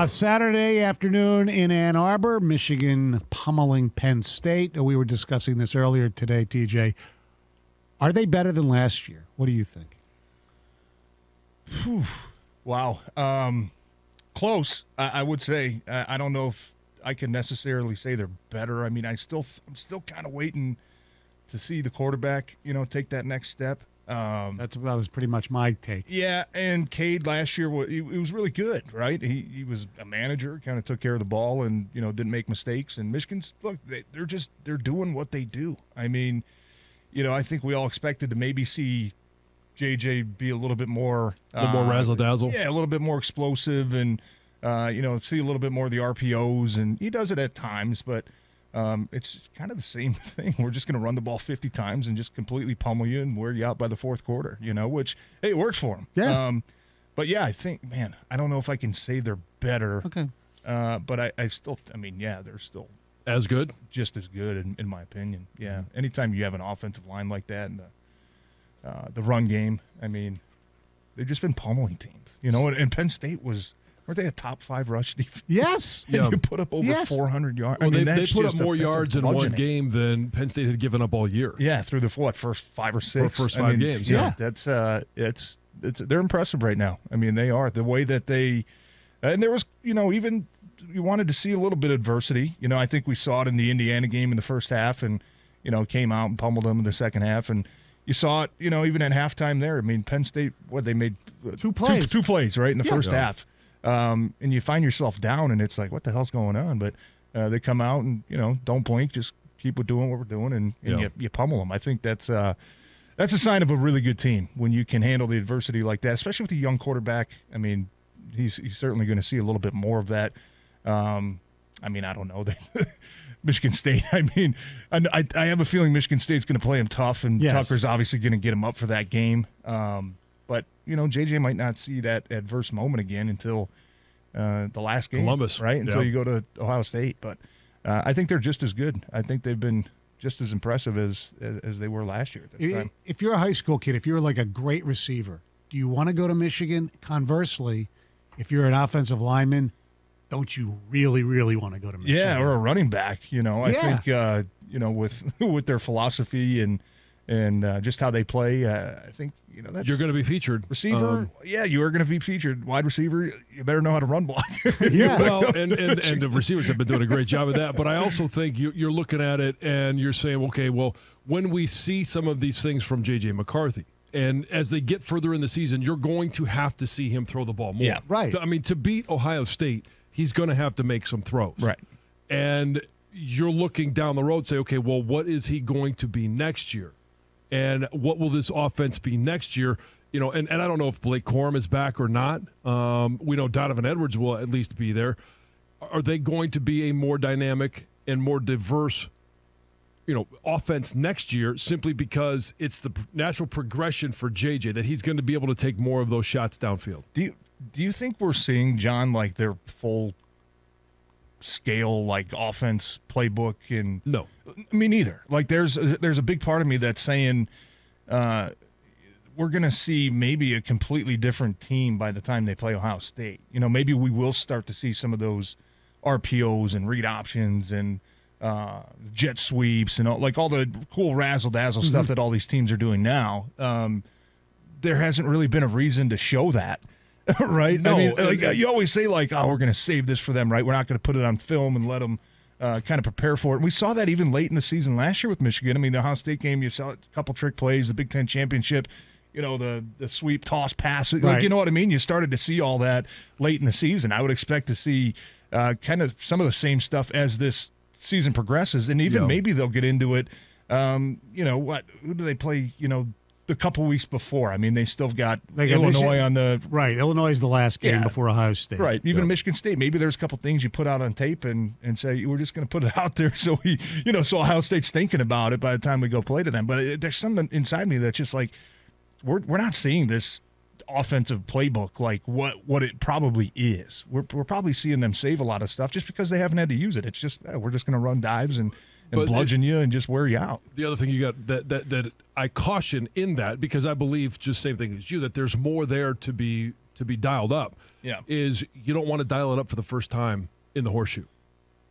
Saturday afternoon in Ann Arbor, Michigan pummeling Penn State. We were discussing this earlier today, TJ. Are they better than last year? What do you think? Whew. Wow. Close, I would say. I don't know if I can necessarily say they're better. I mean, I'm still kind of waiting to see the quarterback, take that next step. That was pretty much my take. Yeah, and Cade last year, he was really good, right? He was a manager, kind of took care of the ball and, didn't make mistakes. And Michigan's, look, they're doing what they do. I mean, I think we all expected to maybe see JJ be a little bit more razzle-dazzle. Yeah, a little bit more explosive and, see a little bit more of the RPOs. And he does it at times, but it's just kind of the same thing. We're just going to run the ball 50 times and just completely pummel you and wear you out by the fourth quarter, which, hey, it works for him. Yeah. But, yeah, I think, I don't know if I can say they're better. Okay. But I still, they're still as good, just as good in my opinion. Yeah. Anytime you have an offensive line like that and the run game, they've just been pummeling teams, and Penn State weren't they a top 5 rush defense? Yes. And you put up over 400 yards. Well, they put up more yards in one game than Penn State had given up all year. Yeah, through the first 5 or 6. First 5 games. Yeah, that's they're impressive right now. They are the way that they, and there was even you wanted to see a little bit of adversity. I think we saw it in the Indiana game in the first half, and came out and pummeled them in the second half, and you saw it even at halftime there. Penn State they made 2 plays, two plays right in the first half. And you find yourself down, and it's like, what the hell's going on? But they come out and, don't blink, just keep doing what we're doing, and you pummel them. I think that's a sign of a really good team when you can handle the adversity like that, especially with a young quarterback. He's certainly going to see a little bit more of that. I don't know. Michigan State, I have a feeling Michigan State's going to play him tough, and Tucker's obviously going to get him up for that game. But, JJ might not see that adverse moment again until the last game. Columbus. Right? Until you go to Ohio State. But I think they're just as good. I think they've been just as impressive as they were last year at this time. If you're a high school kid, if you're like a great receiver, do you want to go to Michigan? Conversely, if you're an offensive lineman, don't you really, really want to go to Michigan? Yeah, or a running back. I think, with their philosophy and just how they play, I think, that's you're going to be featured. Receiver, you are going to be featured. Wide receiver, you better know how to run block. Yeah, well, and the receivers have been doing a great job of that. But I also think you're looking at it and you're saying, okay, well, when we see some of these things from J.J. McCarthy, and as they get further in the season, you're going to have to see him throw the ball more. Yeah, right. To beat Ohio State, he's going to have to make some throws. Right. And you're looking down the road, say, okay, well, what is he going to be next year? And what will this offense be next year? And I don't know if Blake Corum is back or not. We know Donovan Edwards will at least be there. Are they going to be a more dynamic and more diverse, offense next year simply because it's the natural progression for JJ that he's going to be able to take more of those shots downfield? Do you think we're seeing, John, like their full scale offense playbook? And no, me neither. Like there's a big part of me that's saying we're going to see maybe a completely different team by the time they play Ohio State. Maybe we will start to see some of those RPOs and read options and jet sweeps and all the cool razzle-dazzle stuff that all these teams are doing now. There hasn't really been a reason to show that. Right? No, you always say, we're going to save this for them, right? We're not going to put it on film and let them kind of prepare for it. And we saw that even late in the season last year with Michigan. The Ohio State game, you saw a couple trick plays, the Big Ten championship, the sweep, toss, pass. Right. You know what I mean? You started to see all that late in the season. I would expect to see kind of some of the same stuff as this season progresses. And even maybe they'll get into it. Who do they play, the couple weeks before? They still got Illinois on the right. Illinois is the last game before Ohio State. Right. Even Michigan State. Maybe there's a couple things you put out on tape and say we're just going to put it out there so so Ohio State's thinking about it by the time we go play to them. But there's something inside me that's just like we're not seeing this offensive playbook like what it probably is. We're probably seeing them save a lot of stuff just because they haven't had to use it. It's just we're just going to run dives and bludgeon you and just wear you out. The other thing you got that I caution in that, because I believe just same thing as you, that there's more there to be to be dialed up is you don't want to dial it up for the first time in the horseshoe.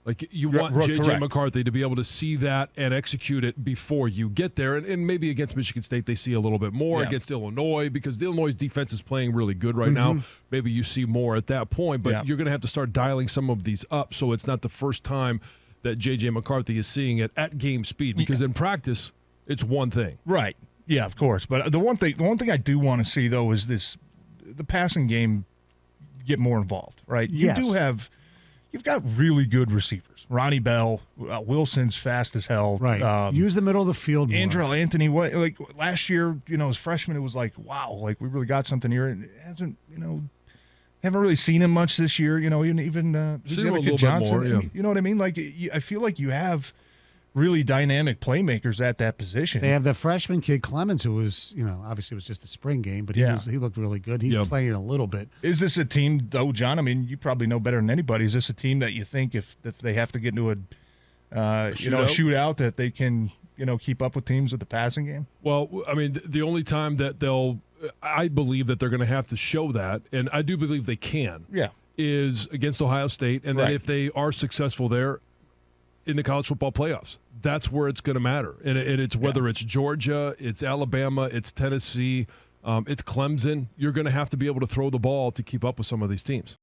Like, you want J.J. Correct. McCarthy to be able to see that and execute it before you get there. And maybe against Michigan State they see a little bit more. Against Illinois, because the Illinois defense is playing really good right now. Maybe you see more at that point. But you're going to have to start dialing some of these up so it's not the first time that J.J. McCarthy is seeing it at game speed. Because in practice, it's one thing. Right. Yeah, of course. But the one thing I do want to see, though, is the passing game get more involved, right? Yes. You've got really good receivers. Ronnie Bell, Wilson's fast as hell. Right. Use the middle of the field more. Andrell Anthony, like last year, as freshmen, it was like, wow, like we really got something here. And it hasn't, haven't really seen him much this year. Even Seen him a little Jansen. bit more, You know what I mean? Like, I feel like you have really dynamic playmakers at that position. They have the freshman kid Clemens, who was, obviously it was just a spring game, but he looked really good. He's playing a little bit. Is this a team, though, John? I mean, you probably know better than anybody. Is this a team that you think if they have to get into a shootout that they can, keep up with teams with the passing game? Well, I mean, the only time that I believe that they're going to have to show that, and I do believe they can, is against Ohio State, and then if they are successful there in the college football playoffs. That's where it's going to matter. And it's whether it's Georgia, it's Alabama, it's Tennessee, it's Clemson. You're going to have to be able to throw the ball to keep up with some of these teams.